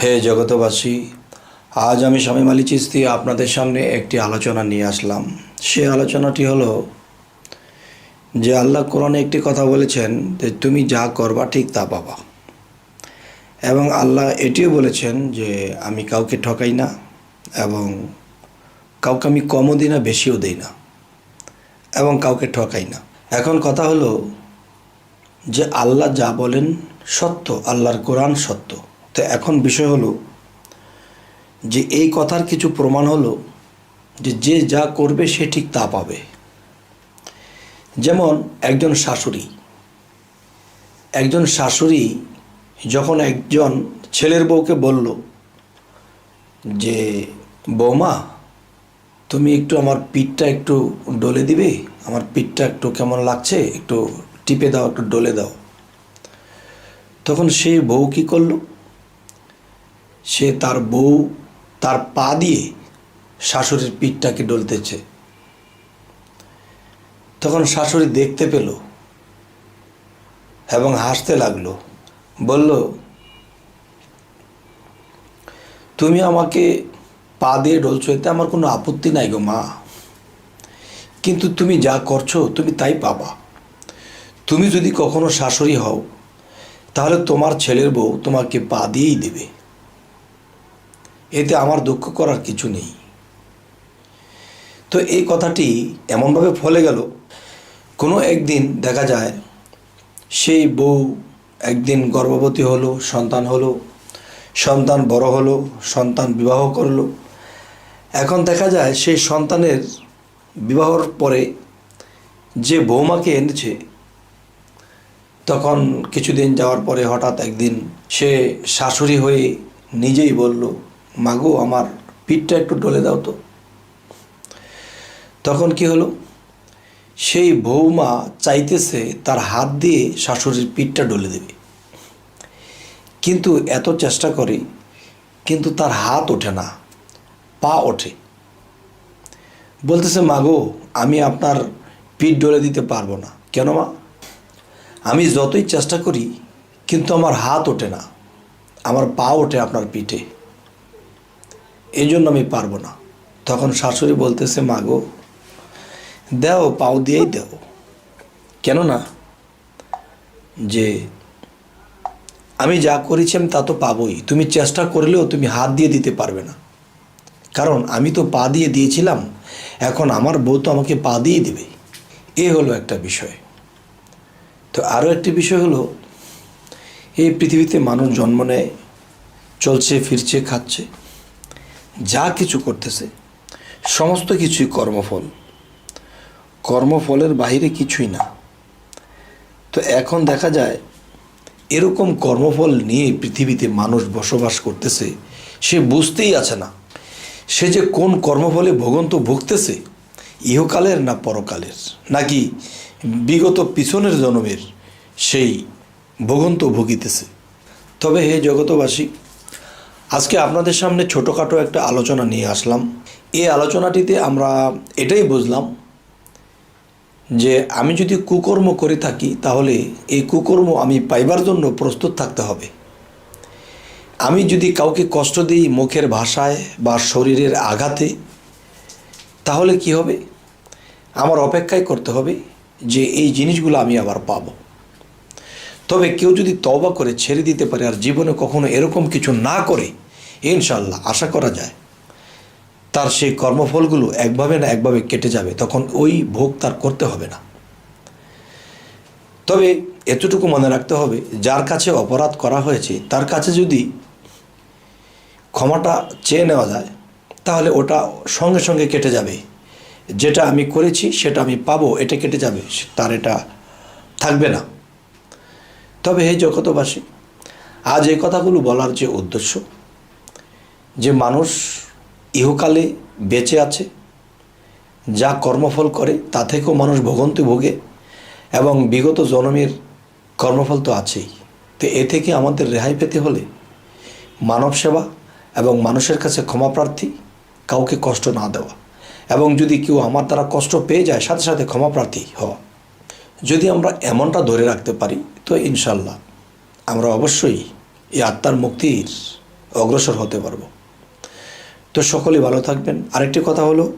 হে জগতবাসী, আজ আমি শামীম আলী চিশতি আপনাদের সামনে একটি আলোচনা নিয়ে আসলাম। সে আলোচনাটি হলো যে আল্লাহ কোরআনে একটি কথা বলেছেন যে তুমি যা করবা ঠিক তা পাবা, এবং আল্লাহ এটিও বলেছেন যে আমি কাউকে ঠকাই না এবং কাউকে আমি কমও দিই না বেশিও দিই না এবং কাউকে ঠকাই না। এখন কথা হলো যে আল্লাহ যা বলেন সত্য, আল্লাহর কোরআন সত্য। তো এখন বিষয় হলো যে এই কথার কিছু প্রমাণ হলো যে যে যা করবে সে ঠিক তা পাবে। যেমন একজন শাশুড়ি যখন একজন ছেলের বউকে বলল যে বৌমা তুমি একটু আমার পিঠটা একটু ডলে দিবে, আমার পিঠটা একটু কেমন লাগছে, একটু টিপে দাও, একটু ডলে দাও। তখন সেই বউ কী করলো, সে তার পা দিয়ে শাশুড়ির পিঠটাকে ডলতেছে। তখন শাশুড়ি দেখতে পেল এবং হাসতে লাগলো, বলল তুমি আমাকে পা দিয়ে ডলছো, এতে আমার কোনো আপত্তি নাই গো মা, কিন্তু তুমি যা করছো তুমি তাই পাবা। তুমি যদি কখনো শাশুড়ি হও তাহলে তোমার ছেলের বউ তোমাকে পা দিয়েই দেবে, এতে আমার দুঃখ করার কিছু নেই। তো এই কথাটি এমনভাবে ফলে গেল, কোনো একদিন দেখা যায় সেই বউ একদিন গর্ভবতী হলো, সন্তান বড় হলো, সন্তান বিবাহ করলো। এখন দেখা যায় সেই সন্তানের বিবাহর পরে যে বৌমাকে এনেছে, তখন কিছুদিন যাওয়ার পরে হঠাৎ একদিন সে শাশুড়ি হয়ে নিজেই বলল, মাগো আমার পিঠটা একটু ডলে দাও তো। তখন কি হলো, সেই বৌমা চাইতেছে তার হাত দিয়ে শাশুড়ির পিঠটা ডলে দেবে, কিন্তু এত চেষ্টা করে কিন্তু তার হাত ওঠে না, পা ওঠে। বলতেছে মাগো আমি আপনার পিঠ ডলে দিতে পারবো না। কেন মা? আমি যতই চেষ্টা করি কিন্তু আমার হাত ওঠে না, আমার পা ওঠে আপনার পিঠে, এই জন্য আমি পারবো না। তখন শাশুড়ি বলতেছে মাগো দেও, পাও দিয়েই দেও। কেননা যে আমি যা করেছি আমি তা তো পাবোই, তুমি চেষ্টা করলেও তুমি হাত দিয়ে দিতে পারবে না, কারণ আমি তো পা দিয়ে দিয়েছিলাম, এখন আমার বউ তো আমাকে পা দিয়ে দেবে। এ হলো একটা বিষয়। তো আরও একটি বিষয় হলো, এই পৃথিবীতে মানুষ জন্ম নেয়, চলছে ফিরছে খাচ্ছে, যা কিছু করতেছে সমস্ত কিছুই কর্মফলের বাইরে কিছুই না। তো এখন দেখা যায় এরকম কর্মফল নিয়ে পৃথিবীতে মানুষ বসবাস করতেছে, সে বুঝতেই আছে না সে যে কোন কর্মফলে ভুগতেছে, ইহকালের না পরকালের, নাকি বিগত পিছনের জন্মের সেই ভুগিতেছে। তবে হে জগতবাসী, আজকে আপনাদের সামনে ছোটোখাটো একটা আলোচনা নিয়ে আসলাম। এই আলোচনাটিতে আমরা এটাই বুঝলাম যে আমি যদি কুকর্ম করে থাকি তাহলে এই কুকর্ম আমি পাইবার জন্য প্রস্তুত থাকতে হবে। আমি যদি কাউকে কষ্ট দিই মুখের ভাষায় বা শরীরের আঘাতে, তাহলে কি হবে, আমার অপেক্ষাই করতে হবে যে এই জিনিসগুলো আমি আবার পাব। তবে কেউ যদি তওবা করে ছেড়ে দিতে পারে আর জীবনে কখনো এরকম কিছু না করে, ইনশাআল্লাহ আশা করা যায় তার সেই কর্মফলগুলো একভাবে না একভাবে কেটে যাবে, তখন ওই ভোগ তার করতে হবে না। তবে এতটুকু মনে রাখতে হবে, যার কাছে অপরাধ করা হয়েছে তার কাছে যদি ক্ষমাটা চেয়ে নেওয়া যায় তাহলে ওটা সঙ্গে সঙ্গে কেটে যাবে। যেটা আমি করেছি সেটা আমি পাবো, এটা কেটে যাবে, তার এটা থাকবে না। তবে হে জগতবাসী, আজ এই কথাগুলো বলার যে উদ্দেশ্য, যে মানুষ ইহকালে বেঁচে আছে, যা কর্মফল করে তা থেকেও মানুষ ভোগে এবং বিগত জন্মের কর্মফল তো আছেই। তো এ থেকে আমাদের রেহাই পেতে হলে মানব সেবা এবং মানুষের কাছে ক্ষমাপ্রার্থী, কাউকে কষ্ট না দেওয়া, এবং যদি কেউ আমার দ্বারা কষ্ট পেয়ে যায় সাথে সাথে ক্ষমাপ্রার্থী হওয়া। যদি আমরা এমনটা ধরে রাখতে পারি তো ইনশাল্লাহ আমরা অবশ্যই এই আত্মার মুক্তির অগ্রসর হতে পারবো। তো সকলেই ভালো থাকবেন। আরেকটি কথা হলো,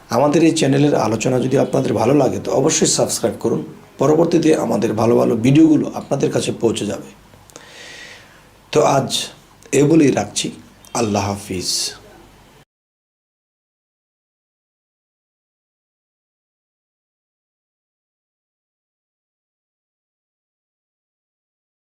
আমাদের এই চ্যানেলের আলোচনা যদি আপনাদের ভালো লাগে তো অবশ্যই সাবস্ক্রাইব করুন। পরবর্তীতে আমাদের ভালো ভালো ভিডিওগুলো আপনাদের কাছে পৌঁছে যাবে। তো আজ এ বলেই রাখছি। আল্লাহ হাফিজ।